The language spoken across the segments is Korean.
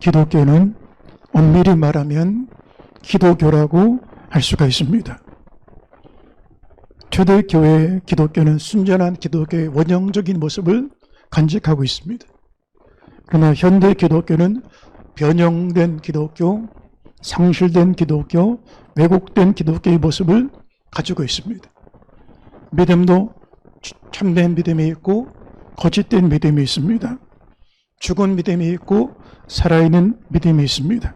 기독교는 엄밀히 말하면 기독교라고 할 수가 있습니다. 초대교회 기독교는 순전한 기독교의 원형적인 모습을 간직하고 있습니다. 그러나 현대 기독교는 변형된 기독교, 상실된 기독교, 왜곡된 기독교의 모습을 가지고 있습니다. 믿음도 참된 믿음이 있고 거짓된 믿음이 있습니다. 죽은 믿음이 있고 살아있는 믿음이 있습니다.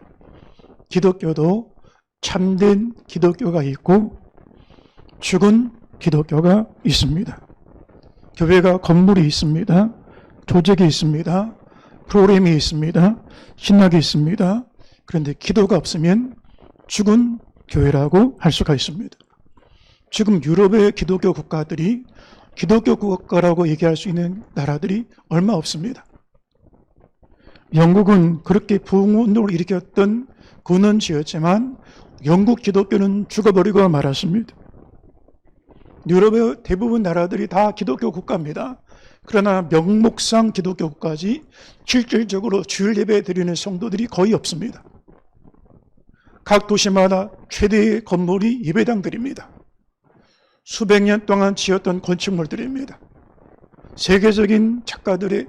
기독교도 참된 기독교가 있고 죽은 기독교가 있습니다. 교회가 건물이 있습니다. 조직이 있습니다. 프로그램이 있습니다. 신학이 있습니다. 그런데 기도가 없으면 죽은 교회라고 할 수가 있습니다. 지금 유럽의 기독교 국가들이 기독교 국가라고 얘기할 수 있는 나라들이 얼마 없습니다. 영국은 그렇게 부흥운동을 일으켰던 근원지였지만 영국 기독교는 죽어버리고 말았습니다. 유럽의 대부분 나라들이 다 기독교 국가입니다. 그러나 명목상 기독교 국가지 실질적으로 주일 예배 드리는 성도들이 거의 없습니다. 각 도시마다 최대의 건물이 예배당들입니다. 수백 년 동안 지었던 건축물들입니다. 세계적인 작가들의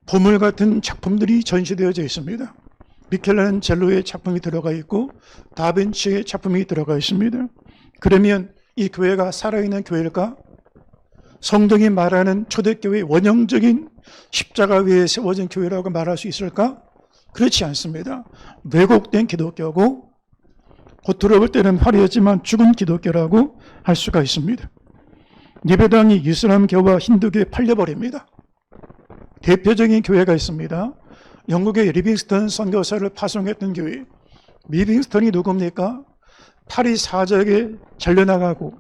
보물 같은 작품들이 전시되어져 있습니다. 미켈란젤로의 작품이 들어가 있고 다빈치의 작품이 들어가 있습니다. 그러면 이 교회가 살아있는 교회일까? 성경이 말하는 초대교회의 원형적인 십자가 위에 세워진 교회라고 말할 수 있을까? 그렇지 않습니다. 왜곡된 기독교고 겉으로 볼 때는 화려하지만 죽은 기독교라고 할 수가 있습니다. 예배당이 이슬람교와 힌두교에 팔려버립니다. 대표적인 교회가 있습니다. 영국의 리빙스턴 선교사를 파송했던 교회. 리빙스턴이 누굽니까? 파리 사적에 잘려나가고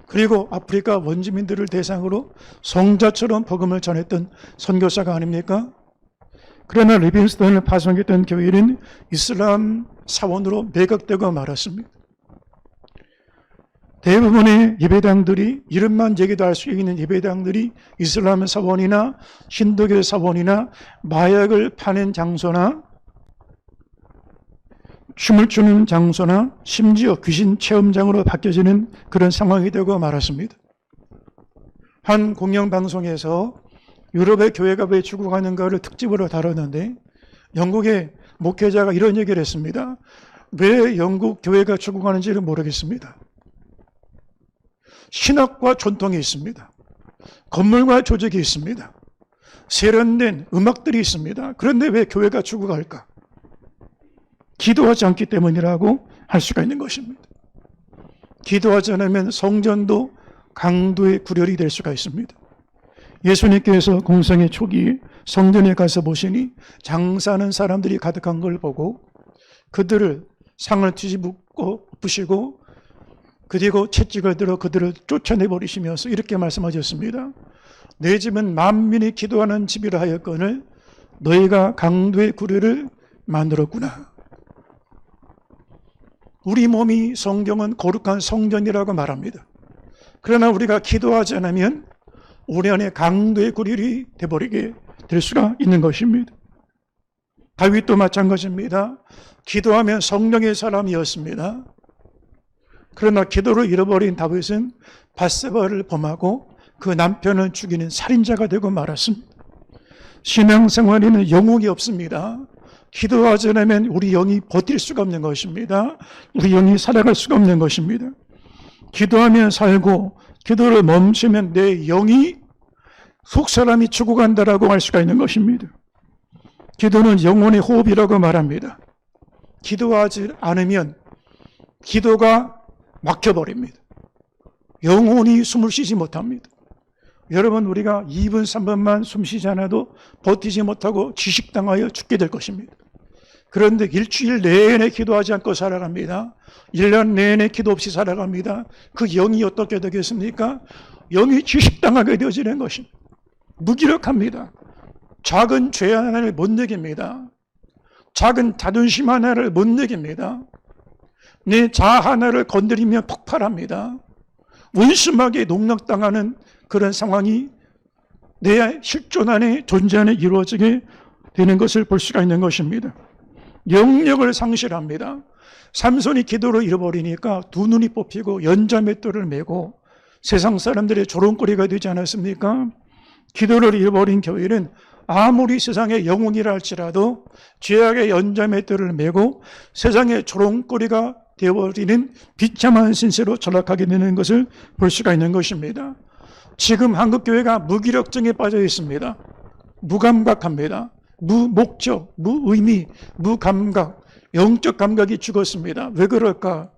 그리고 아프리카 원주민들을 대상으로 성자처럼 복음을 전했던 선교사가 아닙니까? 그러나 리빙스턴을 파송했던 교회는 이슬람 사원으로 매각되고 말았습니다. 대부분의 예배당들이 이름만 얘기도 할 수 있는 예배당들이 이슬람 사원이나 힌두교 사원이나 마약을 파는 장소나 춤을 추는 장소나 심지어 귀신 체험장으로 바뀌어지는 그런 상황이 되고 말았습니다. 한 공영방송에서 유럽의 교회가 왜 죽어가는가를 특집으로 다뤘는데 영국의 목회자가 이런 얘기를 했습니다. 왜 영국 교회가 죽어가는지를 모르겠습니다. 신학과 전통이 있습니다. 건물과 조직이 있습니다. 세련된 음악들이 있습니다. 그런데 왜 교회가 죽어갈까? 기도하지 않기 때문이라고 할 수가 있는 것입니다. 기도하지 않으면 성전도 강도의 구렬이 될 수가 있습니다. 예수님께서 공생의 초기 성전에 가서 보시니 장사하는 사람들이 가득한 걸 보고 그들을 상을 뒤집고 엎으시고 그리고 채찍을 들어 그들을 쫓아내버리시면서 이렇게 말씀하셨습니다. 내 집은 만민이 기도하는 집이라 하였거늘 너희가 강도의 구례를 만들었구나. 우리 몸이 성경은 거룩한 성전이라고 말합니다. 그러나 우리가 기도하지 않으면 우리 안에 강도의 구렬이 되어버리게 될 수가 있는 것입니다. 다윗도 마찬가지입니다. 기도하면 성령의 사람이었습니다. 그러나 기도를 잃어버린 다윗은 밧세바를 범하고 그 남편을 죽이는 살인자가 되고 말았습니다. 신앙생활에는 영웅이 없습니다. 기도하지 않으면 우리 영이 버틸 수가 없는 것입니다. 우리 영이 살아갈 수가 없는 것입니다. 기도하면 살고 기도를 멈추면 내 영이 속사람이 죽어간다라고 할 수가 있는 것입니다. 기도는 영혼의 호흡이라고 말합니다. 기도하지 않으면 기도가 막혀버립니다. 영혼이 숨을 쉬지 못합니다. 여러분, 우리가 2분, 3분만 숨 쉬지 않아도 버티지 못하고 지식당하여 죽게 될 것입니다. 그런데 일주일 내내 기도하지 않고 살아갑니다. 1년 내내 기도 없이 살아갑니다. 그 영이 어떻게 되겠습니까? 영이 지식당하게 되어지는 것입니다. 무기력합니다. 작은 죄 하나를 못 이깁니다. 작은 자존심 하나를 못 이깁니다. 내 자아 하나를 건드리면 폭발합니다. 원심하게 농락당하는 그런 상황이 내 실존 안에 존재 안에 이루어지게 되는 것을 볼 수가 있는 것입니다. 영역을 상실합니다. 삼손이 기도를 잃어버리니까 두 눈이 뽑히고 연자맷돌을 메고 세상 사람들의 조롱거리가 되지 않았습니까? 기도를 잃어버린 교회는 아무리 세상의 영웅이라 할지라도 죄악의 연자맷돌을 메고 세상의 조롱거리가 되어버리는 비참한 신세로 전락하게 되는 것을 볼 수가 있는 것입니다. 지금 한국교회가 무기력증에 빠져 있습니다. 무감각합니다. 무목적, 무의미, 무감각, 영적 감각이 죽었습니다. 왜 그럴까?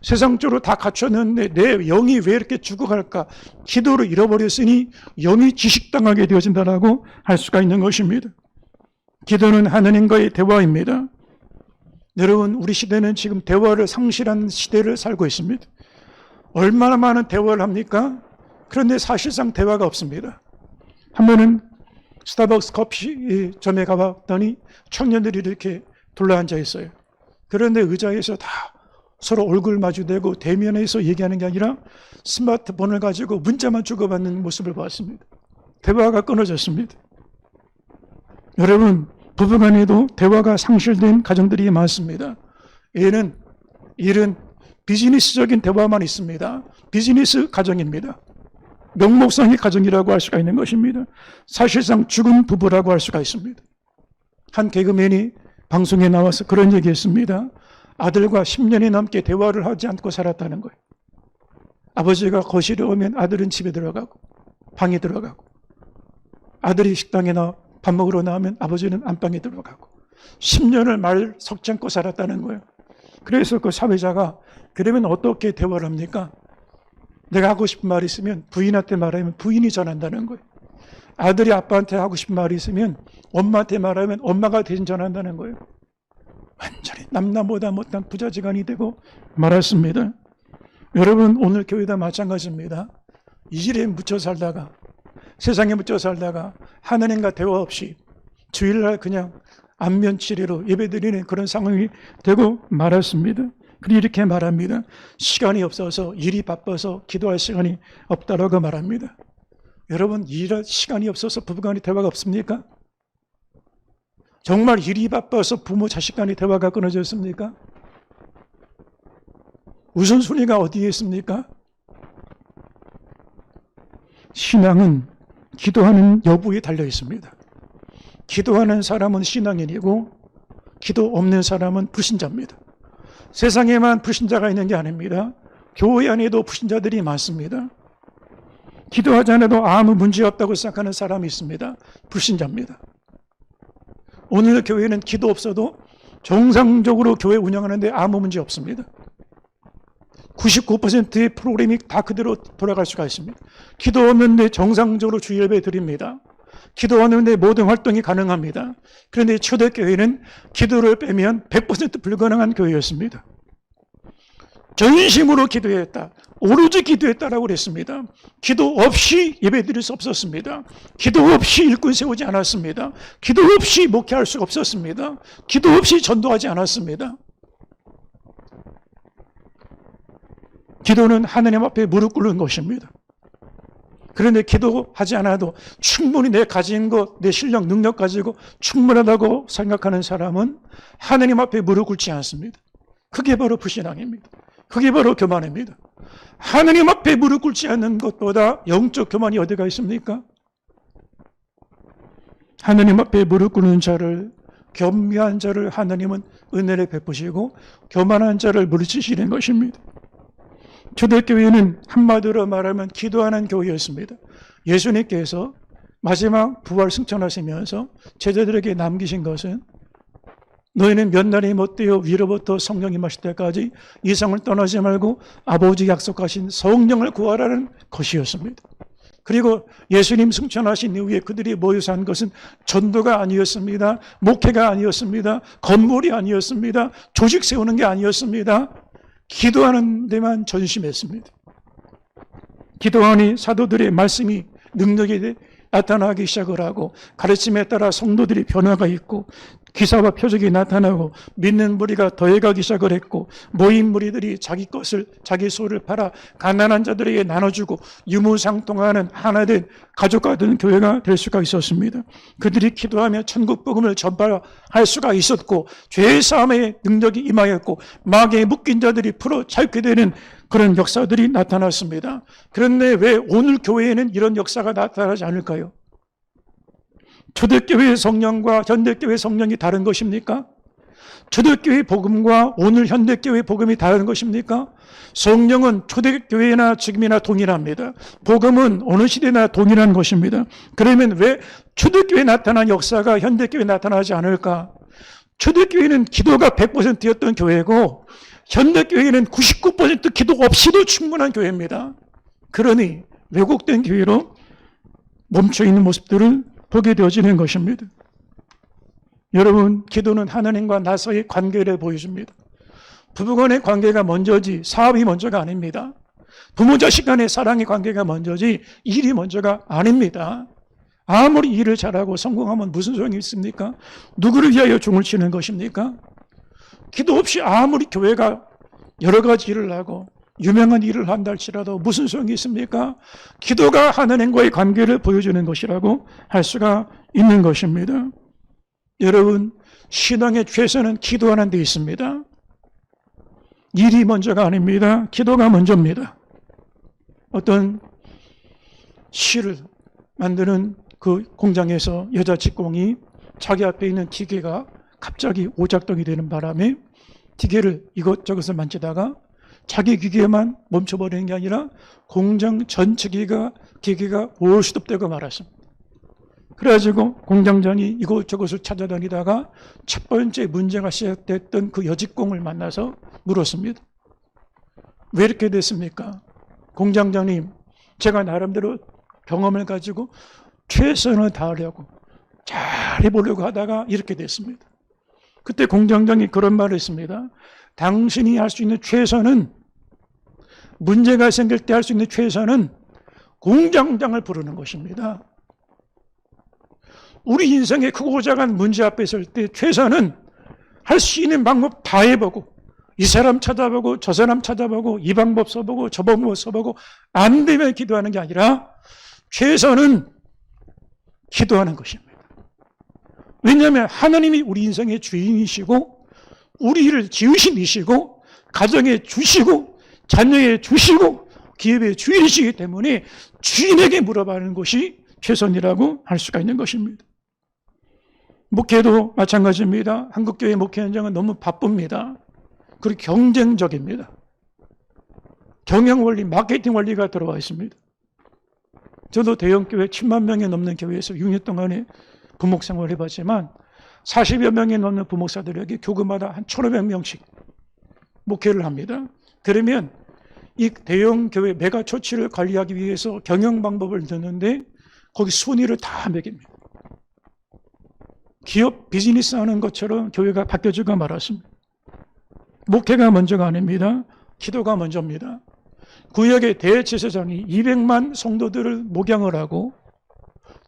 세상적으로 다 갖췄는데 내 영이 왜 이렇게 죽어갈까? 기도를 잃어버렸으니 영이 지식당하게 되어진다라고 할 수가 있는 것입니다. 기도는 하나님과의 대화입니다. 여러분, 우리 시대는 지금 대화를 상실한 시대를 살고 있습니다. 얼마나 많은 대화를 합니까? 그런데 사실상 대화가 없습니다. 한 번은 스타벅스 커피점에 가봤더니 청년들이 이렇게 둘러앉아 있어요. 그런데 의자에서 다 서로 얼굴 마주대고 대면에서 얘기하는 게 아니라 스마트폰을 가지고 문자만 주고받는 모습을 봤습니다. 대화가 끊어졌습니다. 여러분, 부부간에도 대화가 상실된 가정들이 많습니다. 일은 비즈니스적인 대화만 있습니다. 비즈니스 가정입니다. 명목상의 가정이라고 할 수가 있는 것입니다. 사실상 죽은 부부라고 할 수가 있습니다. 한 개그맨이 방송에 나와서 그런 얘기했습니다. 아들과 10년이 넘게 대화를 하지 않고 살았다는 거예요. 아버지가 거실에 오면 아들은 집에 들어가고 방에 들어가고, 아들이 식당에 밥 먹으러 나오면 아버지는 안방에 들어가고 10년을 말 섞지 않고 살았다는 거예요. 그래서 그 사회자가 그러면 어떻게 대화를 합니까? 내가 하고 싶은 말이 있으면 부인한테 말하면 부인이 전한다는 거예요. 아들이 아빠한테 하고 싶은 말이 있으면 엄마한테 말하면 엄마가 대신 전한다는 거예요. 완전히 남남보다 못한 부자지간이 되고 말았습니다. 여러분, 오늘 교회도 마찬가지입니다. 이질에 묻혀 살다가, 세상에 묻혀 살다가 하나님과 대화 없이 주일날 그냥 안면치레로 예배드리는 그런 상황이 되고 말았습니다. 그리고 이렇게 말합니다. 시간이 없어서, 일이 바빠서 기도할 시간이 없다라고 말합니다. 여러분, 일할 시간이 없어서 부부간에 대화가 없습니까? 정말 일이 바빠서 부모 자식 간의 대화가 끊어졌습니까? 우선순위가 어디에 있습니까? 신앙은 기도하는 여부에 달려 있습니다. 기도하는 사람은 신앙인이고 기도 없는 사람은 불신자입니다. 세상에만 불신자가 있는 게 아닙니다. 교회 안에도 불신자들이 많습니다. 기도하지 않아도 아무 문제 없다고 생각하는 사람이 있습니다. 불신자입니다. 오늘 교회는 기도 없어도 정상적으로 교회 운영하는데 아무 문제 없습니다. 99%의 프로그램이 다 그대로 돌아갈 수가 있습니다. 기도 없는데 정상적으로 주일 예배 드립니다. 기도 없는데 모든 활동이 가능합니다. 그런데 초대교회는 기도를 빼면 100% 불가능한 교회였습니다. 전심으로 기도했다. 오로지 기도했다라고 그랬습니다. 기도 없이 예배 드릴 수 없었습니다. 기도 없이 일꾼 세우지 않았습니다. 기도 없이 목회할 수 없었습니다. 기도 없이 전도하지 않았습니다. 기도는 하나님 앞에 무릎 꿇는 것입니다. 그런데 기도하지 않아도 충분히 내 가진 것, 내 실력, 능력 가지고 충분하다고 생각하는 사람은 하나님 앞에 무릎 꿇지 않습니다. 그게 바로 불신앙입니다. 그게 바로 교만입니다. 하나님 앞에 무릎 꿇지 않는 것보다 영적 교만이 어디가 있습니까? 하나님 앞에 무릎 꿇는 자를, 겸비한 자를 하나님은 은혜를 베푸시고 교만한 자를 물리치시는 것입니다. 초대교회는 한마디로 말하면 기도하는 교회였습니다. 예수님께서 마지막 부활 승천하시면서 제자들에게 남기신 것은 너희는 몇 날이 못되어 위로부터 성령이 마실 때까지 이 성을 떠나지 말고 아버지 약속하신 성령을 구하라는 것이었습니다. 그리고 예수님 승천하신 이후에 그들이 모여서 한 것은 전도가 아니었습니다. 목회가 아니었습니다. 건물이 아니었습니다. 조직 세우는 게 아니었습니다. 기도하는 데만 전심했습니다. 기도하니 사도들의 말씀이 능력이 나타나기 시작을 하고 가르침에 따라 성도들이 변화가 있고 기사와 표적이 나타나고 믿는 무리가 더해가기 시작을 했고 모인 무리들이 자기 것을 자기 소를 팔아 가난한 자들에게 나눠주고 유무상통하는 하나된 가족과 된 교회가 될 수가 있었습니다. 그들이 기도하며 천국 복음을 전파할 수가 있었고 죄의 사함의 능력이 임하였고 마귀에 묶인 자들이 풀어 찾게 되는 그런 역사들이 나타났습니다. 그런데 왜 오늘 교회에는 이런 역사가 나타나지 않을까요? 초대교회의 성령과 현대교회의 성령이 다른 것입니까? 초대교회의 복음과 오늘 현대교회의 복음이 다른 것입니까? 성령은 초대교회나 지금이나 동일합니다. 복음은 어느 시대나 동일한 것입니다. 그러면 왜 초대교회에 나타난 역사가 현대교회에 나타나지 않을까? 초대교회는 기도가 100%였던 교회고 현대교회는 99% 기도 없이도 충분한 교회입니다. 그러니 왜곡된 교회로 멈춰있는 모습들을 보게 되어지는 것입니다. 여러분, 기도는 하나님과 나 사이의 관계를 보여줍니다. 부부간의 관계가 먼저지 사업이 먼저가 아닙니다. 부모 자식 간의 사랑의 관계가 먼저지 일이 먼저가 아닙니다. 아무리 일을 잘하고 성공하면 무슨 소용이 있습니까? 누구를 위하여 종을 치는 것입니까? 기도 없이 아무리 교회가 여러 가지 일을 하고 유명한 일을 한다 할지라도 무슨 소용이 있습니까? 기도가 하나님과의 관계를 보여주는 것이라고 할 수가 있는 것입니다. 여러분, 신앙의 최선은 기도하는 데 있습니다. 일이 먼저가 아닙니다. 기도가 먼저입니다. 어떤 실을 만드는 그 공장에서 여자 직공이 자기 앞에 있는 기계가 갑자기 오작동이 되는 바람에 기계를 이것저것을 만지다가 자기 기계만 멈춰버리는 게 아니라 공장 전체 기계가 올스톱되고 말았습니다. 그래가지고 공장장이 이것저것을 찾아다니다가 첫 번째 문제가 시작됐던 그 여직공을 만나서 물었습니다. 왜 이렇게 됐습니까? 공장장님, 제가 나름대로 경험을 가지고 최선을 다하려고 잘해보려고 하다가 이렇게 됐습니다. 그때 공장장이 그런 말을 했습니다. 당신이 할 수 있는 최선은, 문제가 생길 때 할 수 있는 최선은 공장장을 부르는 것입니다. 우리 인생의 크고 작은 문제 앞에 설 때 최선은 할 수 있는 방법 다 해보고 이 사람 찾아보고 저 사람 찾아보고 이 방법 써보고 저 방법 써보고 안 되면 기도하는 게 아니라 최선은 기도하는 것입니다. 왜냐하면 하나님이 우리 인생의 주인이시고 우리를 지으신 이시고 가정에 주시고 자녀에 주시고 기업의 주인이시기 때문에 주인에게 물어봐는 것이 최선이라고 할 수가 있는 것입니다. 목회도 마찬가지입니다. 한국교회 목회 현장은 너무 바쁩니다. 그리고 경쟁적입니다. 경영 원리, 마케팅 원리가 들어와 있습니다. 저도 대형교회 7만 명이 넘는 교회에서 6년 동안에 부목생활을 해봤지만 40여 명이 넘는 부목사들에게 교구마다 한 1,500명씩 목회를 합니다. 그러면 이 대형교회 메가처치를 관리하기 위해서 경영 방법을 넣는데 거기 순위를 다 매깁니다. 기업 비즈니스 하는 것처럼 교회가 바뀌어지고 말았습니다. 목회가 먼저가 아닙니다. 기도가 먼저입니다. 구역의 대제사장이 200만 성도들을 목양을 하고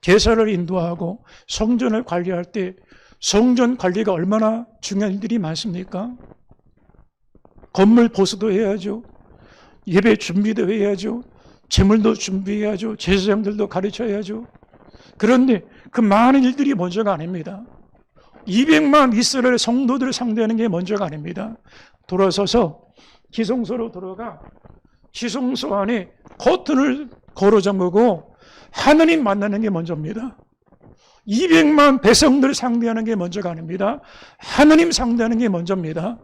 제사를 인도하고 성전을 관리할 때 성전 관리가 얼마나 중요한 일들이 많습니까? 건물 보수도 해야죠. 예배 준비도 해야죠. 제물도 준비해야죠. 제사장들도 가르쳐야죠. 그런데 그 많은 일들이 먼저가 아닙니다. 200만 이스라엘 성도들을 상대하는 게 먼저가 아닙니다. 돌아서서 지성소로 들어가 지성소 안에 커튼을 걸어 잠그고 하나님 만나는 게 먼저입니다. 200만 백성들을 상대하는 게 먼저가 아닙니다. 하나님 상대하는 게 먼저입니다.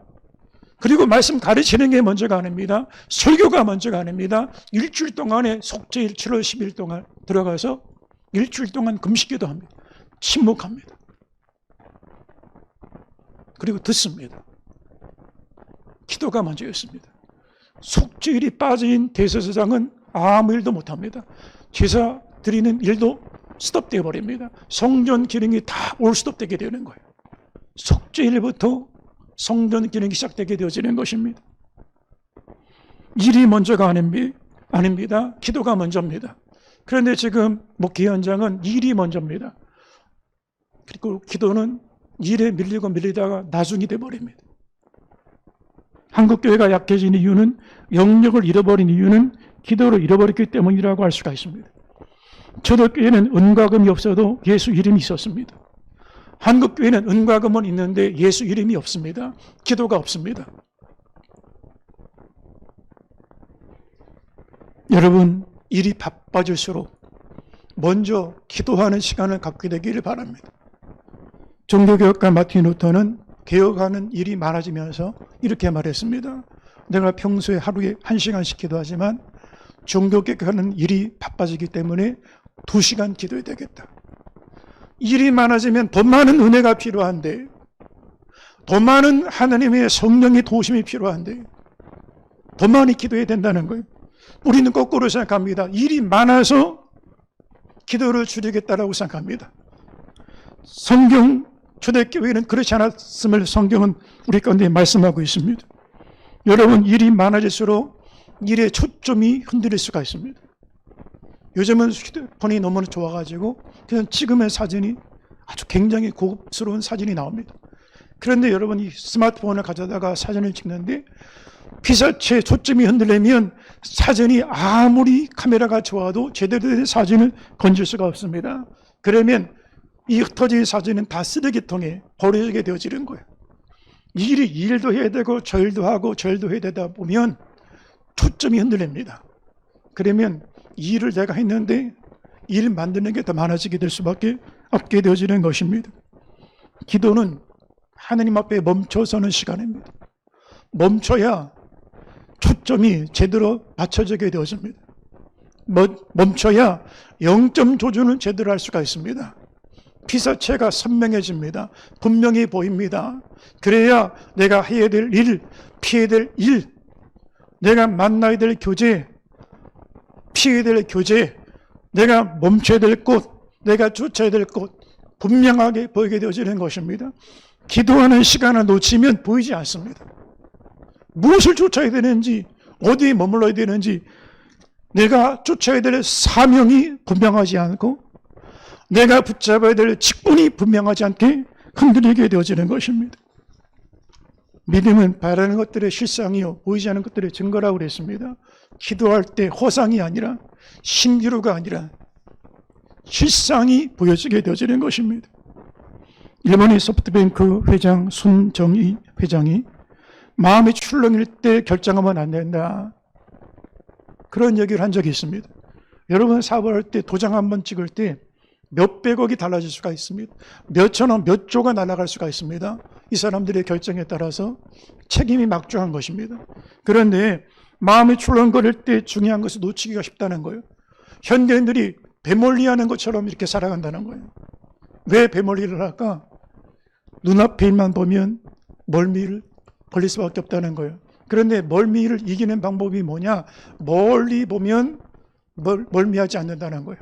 그리고 말씀 가르치는 게 먼저가 아닙니다. 설교가 먼저가 아닙니다. 일주일 동안에 속죄일 7월 10일 동안 들어가서 일주일 동안 금식기도 합니다. 침묵합니다. 그리고 듣습니다. 기도가 먼저였습니다. 속죄일이 빠진 대제사장은 아무 일도 못합니다. 제사 드리는 일도 스톱되어 버립니다. 성전 기능이 다 올 스톱되게 되는 거예요. 속죄일부터 성전 기능이 시작되게 되어지는 것입니다. 일이 먼저가 아닙니다. 기도가 먼저입니다. 그런데 지금 목회 현장은 일이 먼저입니다. 그리고 기도는 일에 밀리고 밀리다가 나중이 돼버립니다. 한국교회가 약해진 이유는, 영역을 잃어버린 이유는 기도를 잃어버렸기 때문이라고 할 수가 있습니다. 초대교회는 은과 금이 없어도 예수 이름이 있었습니다. 한국교회는 은과 금은 있는데 예수 이름이 없습니다. 기도가 없습니다. 여러분, 일이 바빠질수록 먼저 기도하는 시간을 갖게 되기를 바랍니다. 종교개혁가 마틴 루터는 개혁하는 일이 많아지면서 이렇게 말했습니다. 내가 평소에 하루에 1시간씩 기도하지만 종교개혁하는 일이 바빠지기 때문에 2시간 기도해야 되겠다. 일이 많아지면 더 많은 은혜가 필요한데, 더 많은 하나님의 성령의 도심이 필요한데, 더 많이 기도해야 된다는 거예요. 우리는 거꾸로 생각합니다. 일이 많아서 기도를 줄이겠다라고 생각합니다. 성경, 초대교회는 그렇지 않았음을 성경은 우리 가운데 말씀하고 있습니다. 여러분, 일이 많아질수록 일의 초점이 흔들릴 수가 있습니다. 요즘은 휴대폰이 너무 좋아가지고 그냥 찍으면 사진이 아주 굉장히 고급스러운 사진이 나옵니다. 그런데 여러분, 이 스마트폰을 가져다가 사진을 찍는데 피사체 초점이 흔들리면 사진이 아무리 카메라가 좋아도 제대로 된 사진을 건질 수가 없습니다. 그러면 이 흩어진 사진은 다 쓰레기통에 버려지게 되어지는 거예요. 일도 해야 되고 저 일도 하고 저 일도 해야 되다 보면 초점이 흔들립니다. 그러면 이 일을 내가 했는데 일 만드는 게 더 많아지게 될 수밖에 없게 되어지는 것입니다. 기도는 하나님 앞에 멈춰서는 시간입니다. 멈춰야 초점이 제대로 맞춰지게 되어집니다. 멈춰야 영점 조준을 제대로 할 수가 있습니다. 피사체가 선명해집니다. 분명히 보입니다. 그래야 내가 해야 될 일, 피해야 될 일, 내가 만나야 될 교제, 피해야 될 교제, 내가 멈춰야 될 곳, 내가 쫓아야 될 곳, 분명하게 보이게 되어지는 것입니다. 기도하는 시간을 놓치면 보이지 않습니다. 무엇을 쫓아야 되는지, 어디에 머물러야 되는지, 내가 쫓아야 될 사명이 분명하지 않고 내가 붙잡아야 될 직분이 분명하지 않게 흔들리게 되어지는 것입니다. 믿음은 바라는 것들의 실상이요 보이지 않는 것들의 증거라고 그랬습니다. 기도할 때 허상이 아니라 신기루가 아니라 실상이 보여지게 되어지는 것입니다. 일본의 소프트뱅크 회장 손정희 회장이 마음이 출렁일 때 결정하면 안 된다, 그런 얘기를 한 적이 있습니다. 여러분, 사업을 할 때 도장 한번 찍을 때 몇백억이 달라질 수가 있습니다. 몇천억, 몇 조가 날아갈 수가 있습니다. 이 사람들의 결정에 따라서 책임이 막중한 것입니다. 그런데 마음이 출렁거릴 때 중요한 것을 놓치기가 쉽다는 거예요. 현대인들이 배멀리하는 것처럼 이렇게 살아간다는 거예요. 왜 배멀리를 할까? 눈앞에 일만 보면 멀미를 걸릴 수밖에 없다는 거예요. 그런데 멀미를 이기는 방법이 뭐냐? 멀리 보면 멀미하지 않는다는 거예요.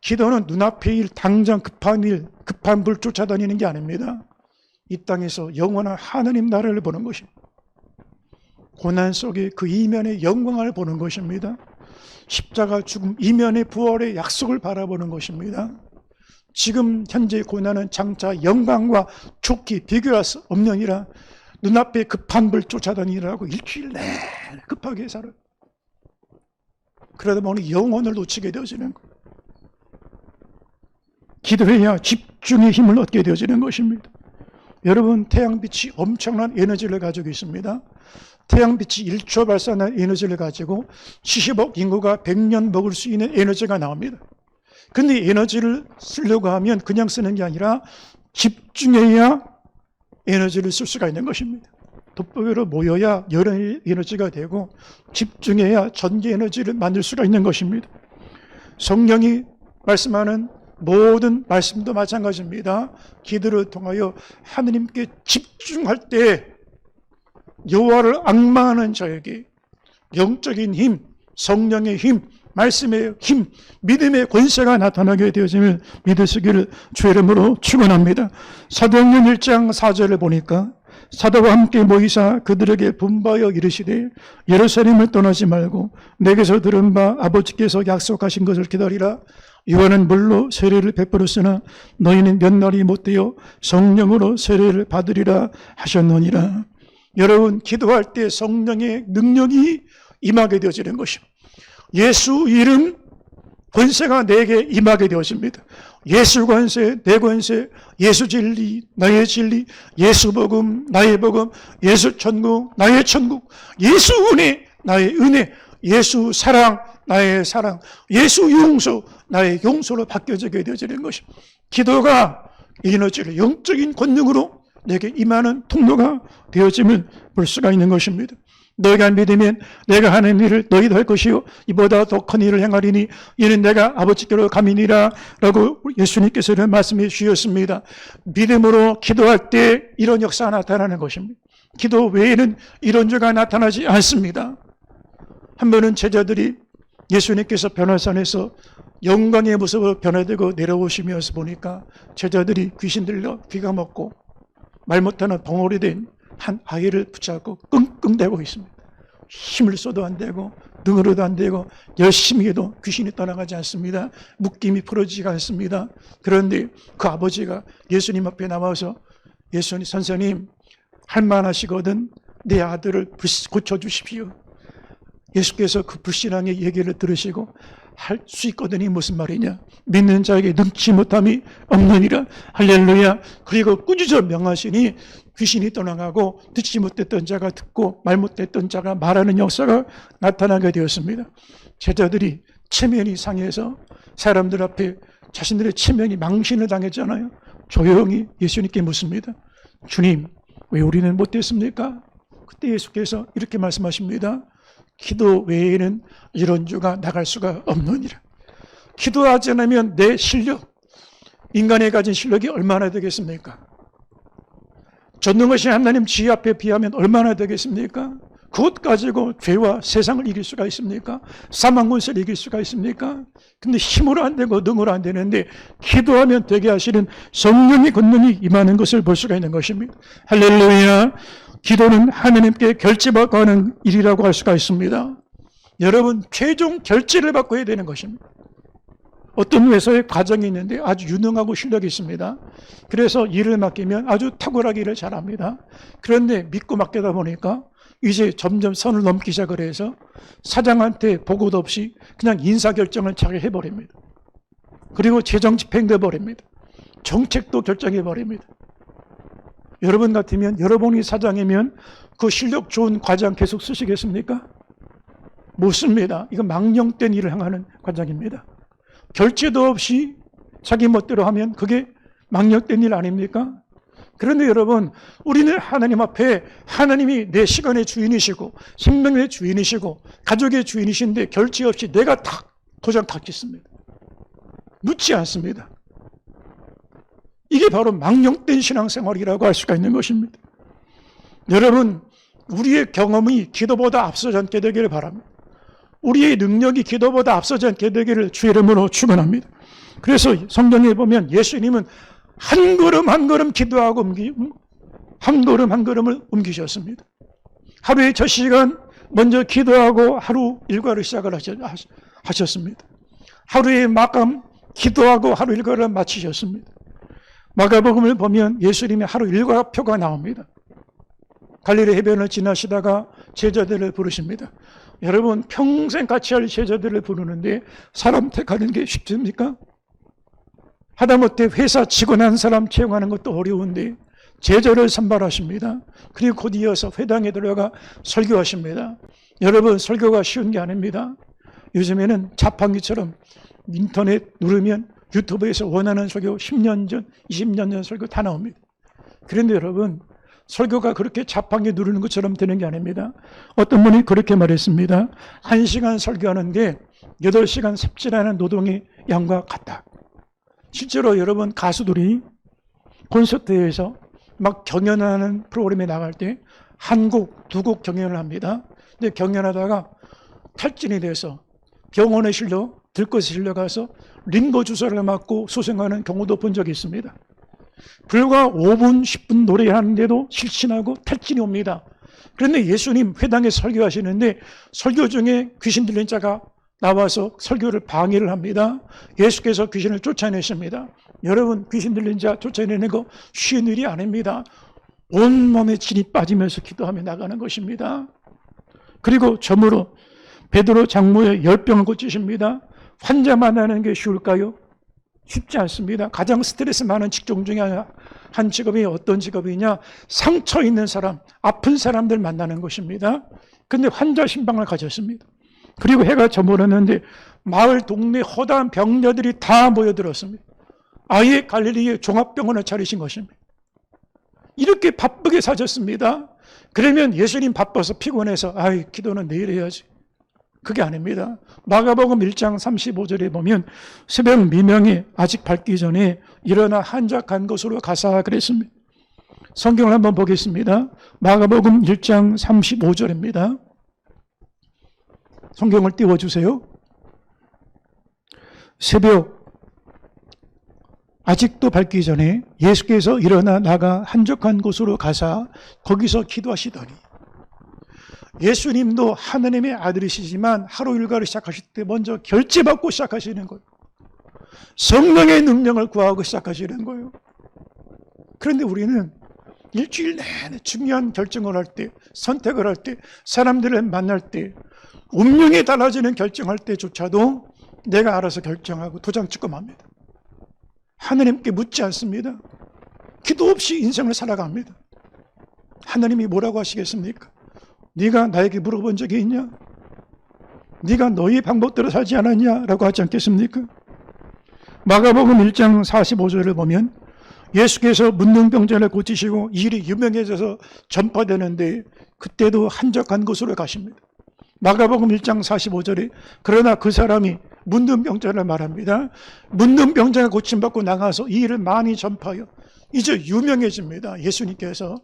기도는 눈앞의 일, 당장 급한 일, 급한 불 쫓아다니는 게 아닙니다. 이 땅에서 영원한 하나님 나라를 보는 것입니다. 고난 속에 그 이면의 영광을 보는 것입니다. 십자가 죽음 이면의 부활의 약속을 바라보는 것입니다. 지금 현재 고난은 장차 영광과 좋게 비교할 수 없느니라. 눈앞에 급한 불 쫓아다니라고 일주일 내내 급하게 살아요. 그러다 보니 영혼을 놓치게 되어지는 거예요. 기도해야 집중의 힘을 얻게 되어지는 것입니다. 여러분, 태양빛이 엄청난 에너지를 가지고 있습니다. 태양빛이 1초 발산한 에너지를 가지고 70억 인구가 100년 먹을 수 있는 에너지가 나옵니다. 근데 에너지를 쓰려고 하면 그냥 쓰는 게 아니라 집중해야 에너지를 쓸 수가 있는 것입니다. 돋보기로 모여야 여러 에너지가 되고 집중해야 전기 에너지를 만들 수가 있는 것입니다. 성령이 말씀하는 모든 말씀도 마찬가지입니다. 기도를 통하여 하느님께 집중할 때 여호와를 앙망하는 자에게 영적인 힘, 성령의 힘, 말씀의 힘, 믿음의 권세가 나타나게 되어짐을 믿으시기를 주의 이름으로 축원합니다. 사도행전 1장 4절을 보니까 사도와 함께 모이사 그들에게 분바하여 이르시되 예루살렘을 떠나지 말고 내게서 들은 바 아버지께서 약속하신 것을 기다리라. 요한은 물로 세례를 베풀었으나 너희는 몇 날이 못되어 성령으로 세례를 받으리라 하셨느니라. 여러분, 기도할 때 성령의 능력이 임하게 되어지는 것입니다. 예수 이름 권세가 내게 임하게 되어집니다. 예수 권세, 내 권세, 예수 진리, 나의 진리, 예수 복음, 나의 복음, 예수 천국, 나의 천국, 예수 은혜, 나의 은혜, 예수 사랑, 나의 사랑, 예수 용서, 나의 용서로 바뀌어지게 되어지는 것입니다. 기도가 에너지를 영적인 권능으로 내게 임하는 통로가 되어짐을 볼 수가 있는 것입니다. 너희가 믿으면 내가 하는 일을 너희도 할 것이요 이보다 더 큰 일을 행하리니 이는 내가 아버지께로 감이니라 라고 예수님께서 말씀해 주셨습니다. 믿음으로 기도할 때 이런 역사가 나타나는 것입니다. 기도 외에는 이런 죄가 나타나지 않습니다. 한 번은 제자들이 예수님께서 변화산에서 영광의 모습으로 변화되고 내려오시면서 보니까 제자들이 귀신 들려 귀가 먹고 말 못하는 벙어리 된 한 아이를 붙잡고 끙끙대고 있습니다. 힘을 써도 안 되고 능으로도 안 되고 열심히 해도 귀신이 떠나가지 않습니다. 묶임이 풀어지지 않습니다. 그런데 그 아버지가 예수님 앞에 나와서 예수님 선생님 할만하시거든 내 아들을 고쳐주십시오. 예수께서 그 불신앙의 얘기를 들으시고 할 수 있거든이 무슨 말이냐, 믿는 자에게 능치 못함이 없느니라. 할렐루야. 그리고 꾸짖어 명하시니 귀신이 떠나가고 듣지 못했던 자가 듣고 말 못했던 자가 말하는 역사가 나타나게 되었습니다. 제자들이 체면이 상해서 사람들 앞에 자신들의 체면이 망신을 당했잖아요. 조용히 예수님께 묻습니다. 주님, 왜 우리는 못했습니까? 그때 예수께서 이렇게 말씀하십니다. 기도 외에는 이런 죄가 나갈 수가 없느니라. 기도하지 않으면 내 실력, 인간이 가진 실력이 얼마나 되겠습니까? 전능하신 하나님 지혜 앞에 비하면 얼마나 되겠습니까? 그것 가지고 죄와 세상을 이길 수가 있습니까? 사망 권세를 이길 수가 있습니까? 근데 힘으로 안 되고 능으로 안 되는데 기도하면 되게 하시는 성령의 권능이 임하는 것을 볼 수가 있는 것입니다. 할렐루야. 기도는 하나님께 결제받고 하는 일이라고 할 수가 있습니다. 여러분, 최종 결제를 받고 해야 되는 것입니다. 어떤 회사에 과정이 있는데 아주 유능하고 실력이 있습니다. 그래서 일을 맡기면 아주 탁월하게 일을 잘합니다. 그런데 믿고 맡기다 보니까 이제 점점 선을 넘기 시작을 해서 사장한테 보고도 없이 그냥 인사결정을 자기 해버립니다. 그리고 재정 집행돼 버립니다. 정책도 결정해 버립니다. 여러분 같으면, 여러분이 사장이면 그 실력 좋은 과장 계속 쓰시겠습니까? 못 씁니다. 이건 망령된 일을 행하는 과장입니다. 결제도 없이 자기 멋대로 하면 그게 망령된 일 아닙니까? 그런데 여러분, 우리는 하나님 앞에 하나님이 내 시간의 주인이시고 생명의 주인이시고 가족의 주인이신데 결제 없이 내가 탁 도장 탁 찍습니다. 묻지 않습니다. 이게 바로 망령된 신앙생활이라고 할 수가 있는 것입니다. 여러분, 우리의 경험이 기도보다 앞서지 않게 되기를 바랍니다. 우리의 능력이 기도보다 앞서지 않게 되기를 주의 이름으로 축원합니다. 그래서 성경에 보면 예수님은 한 걸음 한 걸음 기도하고 한 걸음 한 걸음을 옮기셨습니다. 하루에 첫 시간 먼저 기도하고 하루 일과를 시작을 하셨습니다. 하루의 마감 기도하고 하루 일과를 마치셨습니다. 마가복음을 보면 예수님의 하루 일과표가 나옵니다. 갈릴리 해변을 지나시다가 제자들을 부르십니다. 여러분, 평생 같이 할 제자들을 부르는데 사람 택하는 게 쉽습니까? 하다못해 회사 직원 한 사람 채용하는 것도 어려운데 제자를 선발하십니다. 그리고 곧 이어서 회당에 들어가 설교하십니다. 여러분, 설교가 쉬운 게 아닙니다. 요즘에는 자판기처럼 인터넷 누르면 유튜브에서 원하는 설교 10년 전, 20년 전 설교 다 나옵니다. 그런데 여러분, 설교가 그렇게 자판기 누르는 것처럼 되는 게 아닙니다. 어떤 분이 그렇게 말했습니다. 1시간 설교하는 게 8시간 삽질하는 노동의 양과 같다. 실제로 여러분, 가수들이 콘서트에서 막 경연하는 프로그램에 나갈 때 한 곡, 두 곡 경연을 합니다. 근데 경연하다가 탈진이 돼서 병원에 들것에 실려가서 링거 주사를 맞고 소생하는 경우도 본 적이 있습니다. 불과 5분, 10분 노래하는데도 실신하고 탈진이 옵니다. 그런데 예수님 회당에 설교하시는데 설교 중에 귀신 들린 자가 나와서 설교를 방해를 합니다. 예수께서 귀신을 쫓아내십니다. 여러분, 귀신 들린 자 쫓아내는 거 쉬운 일이 아닙니다. 온몸에 진이 빠지면서 기도하며 나가는 것입니다. 그리고 점으로 베드로 장모의 열병을 고치십니다. 환자 만나는 게 쉬울까요? 쉽지 않습니다. 가장 스트레스 많은 직종 중에 한 직업이 어떤 직업이냐? 상처 있는 사람, 아픈 사람들 만나는 것입니다. 근데 환자 신방을 가졌습니다. 그리고 해가 저물었는데 마을 동네 허다한 병자들이 다 모여들었습니다. 아예 갈릴리에 종합병원을 차리신 것입니다. 이렇게 바쁘게 사셨습니다. 그러면 예수님 바빠서 피곤해서 기도는 내일 해야지. 그게 아닙니다. 마가복음 1장 35절에 보면 새벽 미명에 아직 밝기 전에 일어나 한적한 곳으로 가사 그랬습니다. 성경을 한번 보겠습니다. 마가복음 1장 35절입니다. 성경을 띄워주세요. 새벽 아직도 밝기 전에 예수께서 일어나 나가 한적한 곳으로 가사 거기서 기도하시더니, 예수님도 하나님의 아들이시지만 하루 일과를 시작하실 때 먼저 결제받고 시작하시는 거예요. 성령의 능력을 구하고 시작하시는 거예요. 그런데 우리는 일주일 내내 중요한 결정을 할 때, 선택을 할 때, 사람들을 만날 때, 운명이 달라지는 결정할 때조차도 내가 알아서 결정하고 도장 찍고 맙니다. 하나님께 묻지 않습니다. 기도 없이 인생을 살아갑니다. 하나님이 뭐라고 하시겠습니까? 네가 나에게 물어본 적이 있냐? 네가 너희 방법대로 살지 않았냐? 라고 하지 않겠습니까? 마가복음 1장 45절을 보면 예수께서 문둥병자를 고치시고 이 일이 유명해져서 전파되는데 그때도 한적한 곳으로 가십니다. 마가복음 1장 45절에 그러나 그 사람이 문둥병자를 말합니다. 문둥병자가 고침받고 나가서 이 일을 많이 전파하여 이제 유명해집니다. 예수님께서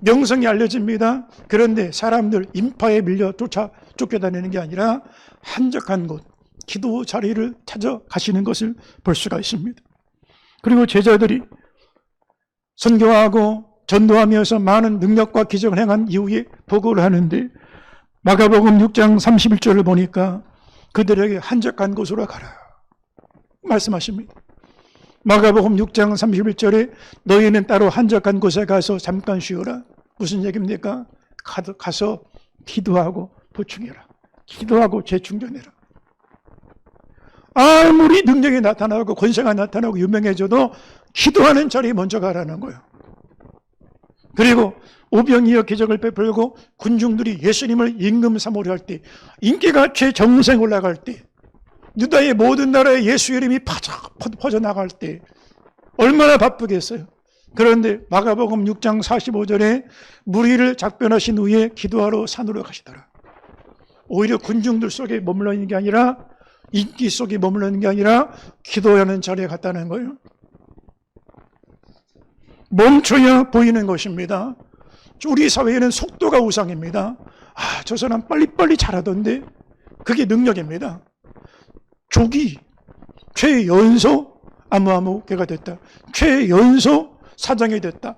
명성이 알려집니다. 그런데 사람들 인파에 밀려 쫓겨다니는 게 아니라 한적한 곳, 기도 자리를 찾아가시는 것을 볼 수가 있습니다. 그리고 제자들이 선교하고 전도하면서 많은 능력과 기적을 행한 이후에 보고를 하는데 마가복음 6장 31절을 보니까 그들에게 한적한 곳으로 가라 말씀하십니다. 마가복음 6장 31절에 너희는 따로 한적한 곳에 가서 잠깐 쉬어라. 무슨 얘기입니까? 가서 기도하고 보충해라. 기도하고 재충전해라. 아무리 능력이 나타나고 권세가 나타나고 유명해져도 기도하는 자리에 먼저 가라는 거예요. 그리고 오병이어 기적을 베풀고 군중들이 예수님을 임금 삼으려 할 때, 인기가 최정상에 올라갈 때, 유다의 모든 나라에 예수 이름이 퍼져나갈 때 얼마나 바쁘겠어요. 그런데 마가복음 6장 45절에 무리를 작변하신 후에 기도하러 산으로 가시더라. 오히려 군중들 속에 머물러 있는 게 아니라, 인기 속에 머물러 있는 게 아니라 기도하는 자리에 갔다는 거예요. 멈춰야 보이는 것입니다. 우리 사회에는 속도가 우상입니다. 저 사람 빨리빨리 잘하던데, 그게 능력입니다. 조기, 최연소 아무개가 됐다. 최연소 사장이 됐다.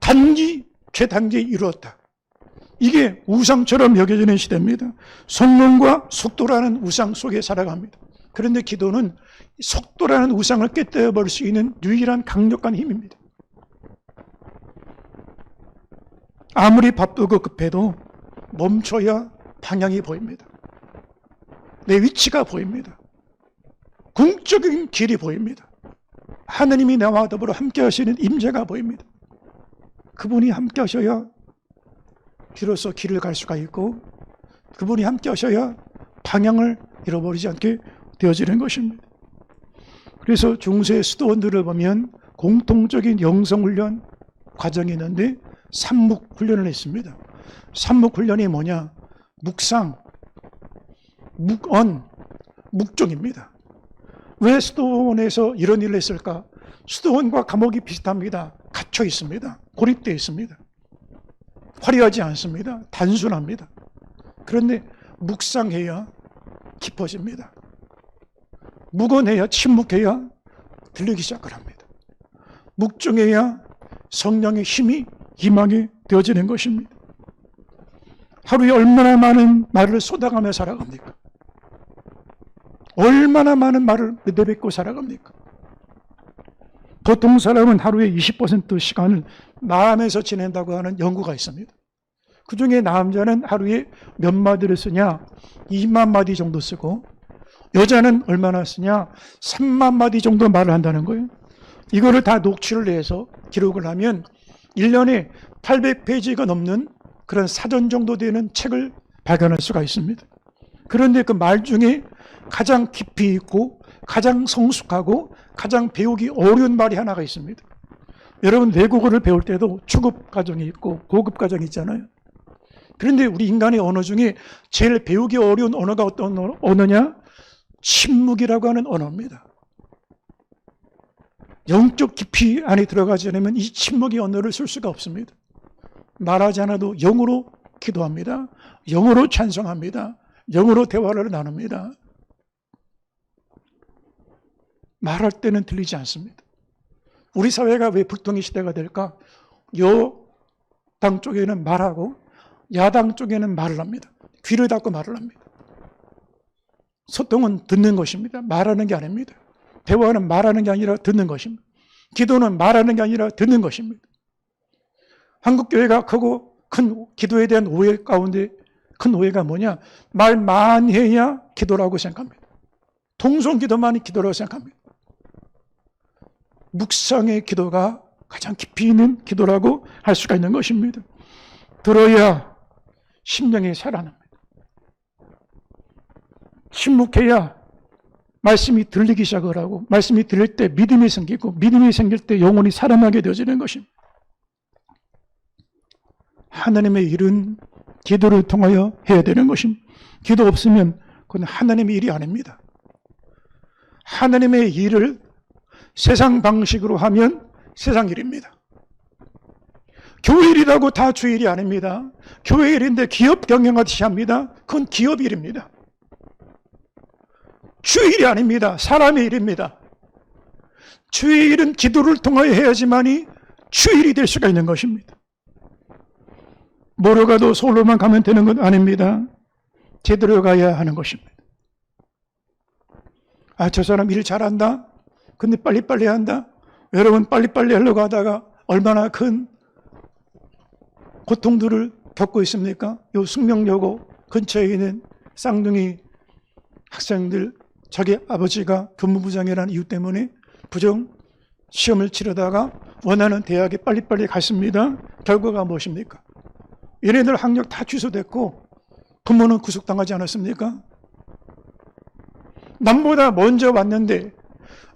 단기, 최단기에 이루었다. 이게 우상처럼 여겨지는 시대입니다. 성령과 속도라는 우상 속에 살아갑니다. 그런데 기도는 속도라는 우상을 깨뜨려버릴 수 있는 유일한 강력한 힘입니다. 아무리 바쁘고 급해도 멈춰야 방향이 보입니다. 내 위치가 보입니다. 궁적인 길이 보입니다. 하나님이 나와 더불어 함께 하시는 임재가 보입니다. 그분이 함께 하셔야 비로소 길을 갈 수가 있고, 그분이 함께 하셔야 방향을 잃어버리지 않게 되어지는 것입니다. 그래서 중세 수도원들을 보면 공통적인 영성훈련 과정이 있는데 삼묵훈련을 했습니다. 삼묵훈련이 뭐냐? 묵상, 묵언, 묵종입니다. 왜 수도원에서 이런 일을 했을까? 수도원과 감옥이 비슷합니다. 갇혀 있습니다. 고립되어 있습니다. 화려하지 않습니다. 단순합니다. 그런데 묵상해야 깊어집니다. 묵언해야, 침묵해야 들리기 시작을 합니다. 묵중해야 성령의 힘이 임하게 되어지는 것입니다. 하루에 얼마나 많은 말을 쏟아가며 살아갑니까? 얼마나 많은 말을 내뱉고 살아갑니까? 보통 사람은 하루에 20% 시간을 마음에서 지낸다고 하는 연구가 있습니다. 그 중에 남자는 하루에 몇 마디를 쓰냐? 2만 마디 정도 쓰고, 여자는 얼마나 쓰냐? 3만 마디 정도 말을 한다는 거예요. 이거를 다 녹취를 해서 기록을 하면 1년에 800페이지가 넘는 그런 사전 정도 되는 책을 발견할 수가 있습니다. 그런데 그 말 중에 가장 깊이 있고 가장 성숙하고 가장 배우기 어려운 말이 하나가 있습니다. 여러분, 외국어를 배울 때도 초급 과정이 있고 고급 과정이 있잖아요. 그런데 우리 인간의 언어 중에 제일 배우기 어려운 언어가 어떤 언어냐? 침묵이라고 하는 언어입니다. 영적 깊이 안에 들어가지 않으면 이 침묵의 언어를 쓸 수가 없습니다. 말하지 않아도 영으로 기도합니다. 영으로 찬송합니다. 영으로 대화를 나눕니다. 말할 때는 들리지 않습니다. 우리 사회가 왜 불통의 시대가 될까? 여당 쪽에는 말하고 야당 쪽에는 말을 합니다. 귀를 닫고 말을 합니다. 소통은 듣는 것입니다. 말하는 게 아닙니다. 대화는 말하는 게 아니라 듣는 것입니다. 기도는 말하는 게 아니라 듣는 것입니다. 한국교회가 크고 큰 기도에 대한 오해 가운데 큰 오해가 뭐냐? 말 많이 해야 기도라고 생각합니다. 통성기도만이 기도라고 생각합니다. 묵상의 기도가 가장 깊이 있는 기도라고 할 수가 있는 것입니다. 들어야 심령이 살아납니다. 침묵해야 말씀이 들리기 시작을 하고, 말씀이 들릴 때 믿음이 생기고, 믿음이 생길 때 영혼이 살아나게 되어지는 것입니다. 하나님의 일은 기도를 통하여 해야 되는 것입니다. 기도 없으면 그건 하나님의 일이 아닙니다. 하나님의 일을 세상 방식으로 하면 세상 일입니다. 교회 일이라고 다 주의 일이 아닙니다. 교회 일인데 기업 경영하듯이 합니다. 그건 기업 일입니다. 주의 일이 아닙니다. 사람의 일입니다. 주의 일은 기도를 통하여 해야지만이 주의 일이 될 수가 있는 것입니다. 뭐로 가도 서울로만 가면 되는 건 아닙니다. 제대로 가야 하는 것입니다. 아, 저 사람 일 잘한다? 근데 빨리빨리 한다? 여러분, 빨리빨리 하려고 하다가 얼마나 큰 고통들을 겪고 있습니까? 요 숙명여고 근처에 있는 쌍둥이 학생들, 자기 아버지가 교무부장이라는 이유 때문에 부정 시험을 치르다가 원하는 대학에 빨리빨리 갔습니다. 결과가 무엇입니까? 얘네들 학력 다 취소됐고 부모는 구속당하지 않았습니까? 남보다 먼저 왔는데,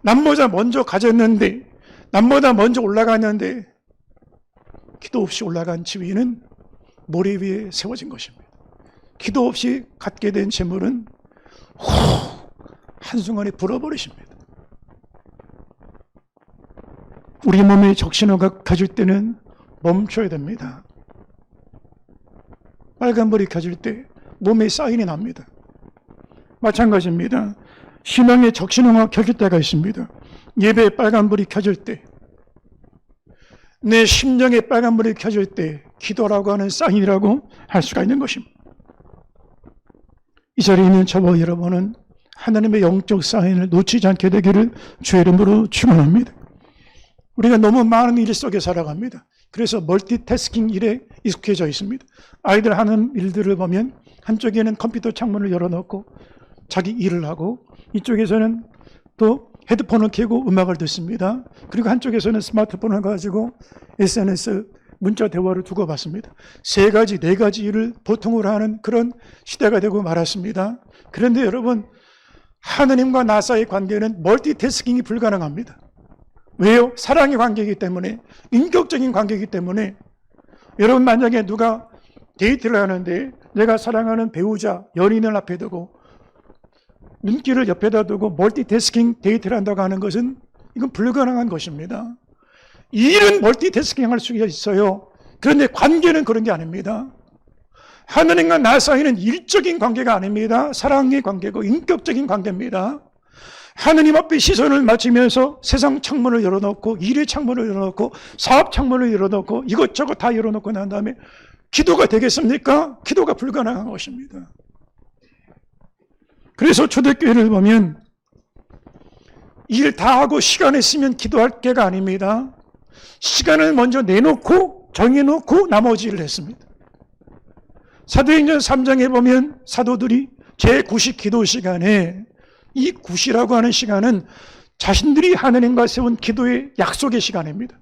남보다 먼저 가졌는데, 남보다 먼저 올라갔는데 기도 없이 올라간 지위는 모래 위에 세워진 것입니다. 기도 없이 갖게 된 재물은 한순간에 불어버리십니다. 우리 몸에 적신호가 켜질 때는 멈춰야 됩니다. 빨간불이 켜질 때 몸에 사인이 납니다. 마찬가지입니다. 신앙의 적신호가 켜질 때가 있습니다. 예배에 빨간불이 켜질 때, 내 심령에 빨간불이 켜질 때 기도라고 하는 사인이라고 할 수가 있는 것입니다. 이 자리에 있는 저와 여러분은 하나님의 영적 사인을 놓치지 않게 되기를 주의 이름으로 축원합니다. 우리가 너무 많은 일 속에 살아갑니다. 그래서 멀티태스킹 일에 익숙해져 있습니다. 아이들 하는 일들을 보면 한쪽에는 컴퓨터 창문을 열어놓고 자기 일을 하고, 이쪽에서는 또 헤드폰을 켜고 음악을 듣습니다. 그리고 한쪽에서는 스마트폰을 가지고 SNS 문자 대화를 두고 받습니다. 세 가지, 네 가지 일을 보통으로 하는 그런 시대가 되고 말았습니다. 그런데 여러분, 하느님과 나 사이의 관계는 멀티태스킹이 불가능합니다. 왜요? 사랑의 관계이기 때문에, 인격적인 관계이기 때문에. 여러분, 만약에 누가 데이트를 하는데 내가 사랑하는 배우자, 연인을 앞에 두고 눈길을 옆에다 두고 멀티태스킹 데이트를 한다고 하는 것은 이건 불가능한 것입니다. 일은 멀티태스킹 할 수가 있어요. 그런데 관계는 그런 게 아닙니다. 하느님과 나 사이는 일적인 관계가 아닙니다. 사랑의 관계고 인격적인 관계입니다. 하느님 앞에 시선을 맞추면서 세상 창문을 열어놓고, 일의 창문을 열어놓고, 사업 창문을 열어놓고, 이것저것 다 열어놓고 난 다음에 기도가 되겠습니까? 기도가 불가능한 것입니다. 그래서 초대교회를 보면 일 다 하고 시간 있으면 기도할 게가 아닙니다. 시간을 먼저 내놓고 정해놓고 나머지 일을 했습니다. 사도행전 3장에 보면 사도들이 제9시 기도 시간에, 이 9시라고 하는 시간은 자신들이 하느님과 세운 기도의 약속의 시간입니다.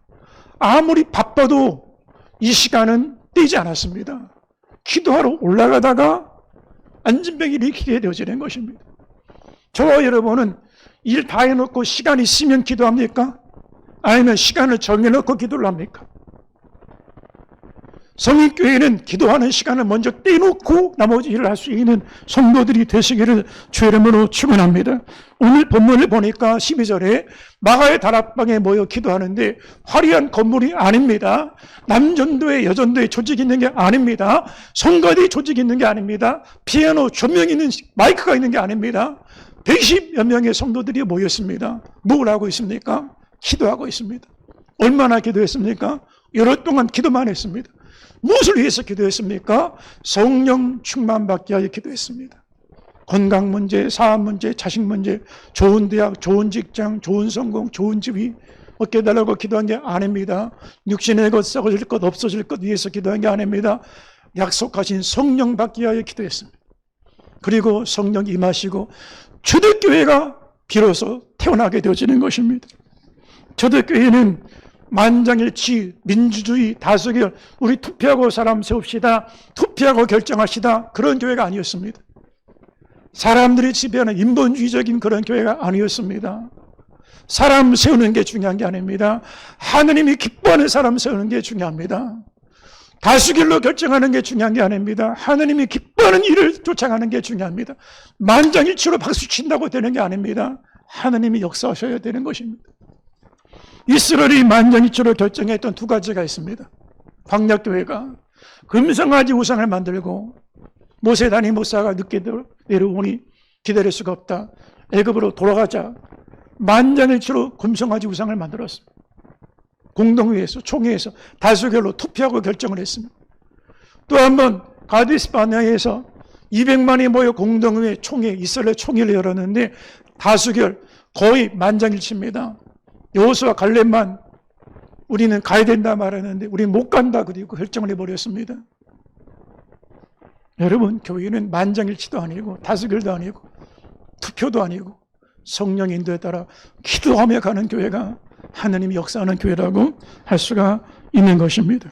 아무리 바빠도 이 시간은 떼지 않았습니다. 기도하러 올라가다가 안진병이 일으키게 되어지는 것입니다. 저와 여러분은 일 다 해놓고 시간 있으면 기도합니까? 아니면 시간을 정해놓고 기도를 합니까? 성인교회는 기도하는 시간을 먼저 떼놓고 나머지 일을 할 수 있는 성도들이 되시기를 주의 이름으로 축원합니다. 오늘 본문을 보니까 12절에 마가의 다락방에 모여 기도하는데 화려한 건물이 아닙니다. 남전도에 여전도에 조직이 있는 게 아닙니다. 성가대 조직이 있는 게 아닙니다. 피아노 조명이 있는 마이크가 있는 게 아닙니다. 110여 명의 성도들이 모였습니다. 뭘 하고 있습니까? 기도하고 있습니다. 얼마나 기도했습니까? 여러 동안 기도만 했습니다. 무엇을 위해서 기도했습니까? 성령 충만받기 위하여 기도했습니다. 건강 문제, 사업 문제, 자식 문제, 좋은 대학, 좋은 직장, 좋은 성공, 좋은 집이 얻게 달라고 기도한 게 아닙니다. 육신의 것, 썩어질 것, 없어질 것 위해서 기도한 게 아닙니다. 약속하신 성령 받기 위하여 기도했습니다. 그리고 성령 임하시고 초대교회가 비로소 태어나게 되어지는 것입니다. 초대교회는 만장일치, 민주주의, 다수결, 우리 투표하고 사람 세웁시다, 투표하고 결정하시다, 그런 교회가 아니었습니다. 사람들이 지배하는 인본주의적인 그런 교회가 아니었습니다. 사람 세우는 게 중요한 게 아닙니다. 하느님이 기뻐하는 사람 세우는 게 중요합니다. 다수결로 결정하는 게 중요한 게 아닙니다. 하느님이 기뻐하는 일을 쫓아가는 게 중요합니다. 만장일치로 박수 친다고 되는 게 아닙니다. 하느님이 역사하셔야 되는 것입니다. 이스라엘이 만장일치로 결정했던 두 가지가 있습니다. 광야교회가 금성아지 우상을 만들고 모세단위 목사가 늦게 내려오니 기다릴 수가 없다. 애굽으로 돌아가자. 만장일치로 금성아지 우상을 만들었습니다. 공동회에서, 총회에서 다수결로 투표하고 결정을 했습니다. 또 한 번 가데스 바네아에서 200만이 모여 공동회 총회, 이스라엘 총회를 열었는데 다수결, 거의 만장일치입니다. 여호수아 갈렙만 우리는 가야 된다 말하는데 우리는 못 간다 그리고 결정을 해버렸습니다. 여러분, 교회는 만장일치도 아니고 다수결도 아니고 투표도 아니고 성령 인도에 따라 기도하며 가는 교회가 하나님이 역사하는 교회라고 할 수가 있는 것입니다.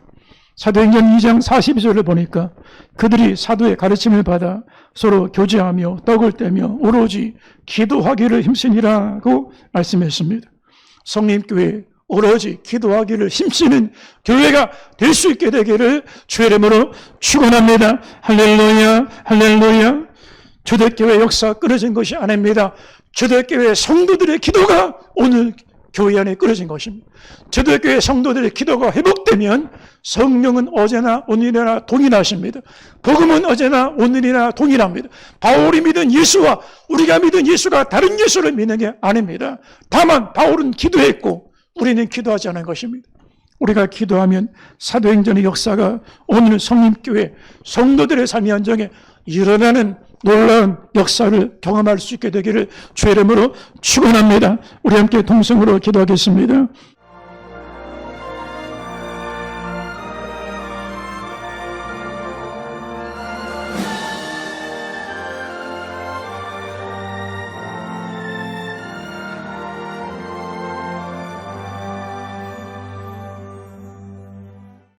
사도행전 2장 42절을 보니까 그들이 사도의 가르침을 받아 서로 교제하며 떡을 떼며 오로지 기도하기를 힘쓰니라고 말씀했습니다. 성림교회 오로지 기도하기를 힘쓰는 교회가 될 수 있게 되기를 주의 이름으로 축원합니다. 할렐루야, 할렐루야. 초대교회 역사 끊어진 것이 아닙니다. 초대교회 성도들의 기도가 오늘 교회 안에 끊어진 것입니다. 초대교회 성도들의 기도가 회복되면 성령은 어제나 오늘이나 동일하십니다. 복음은 어제나 오늘이나 동일합니다. 바울이 믿은 예수와 우리가 믿은 예수가 다른 예수를 믿는 게 아닙니다. 다만 바울은 기도했고 우리는 기도하지 않은 것입니다. 우리가 기도하면 사도행전의 역사가 오늘 성림교회 성도들의 삶의 현장에 일어나는 놀라운 역사를 경험할 수 있게 되기를 주의 이름으로 축원합니다. 우리 함께 동성으로 기도하겠습니다.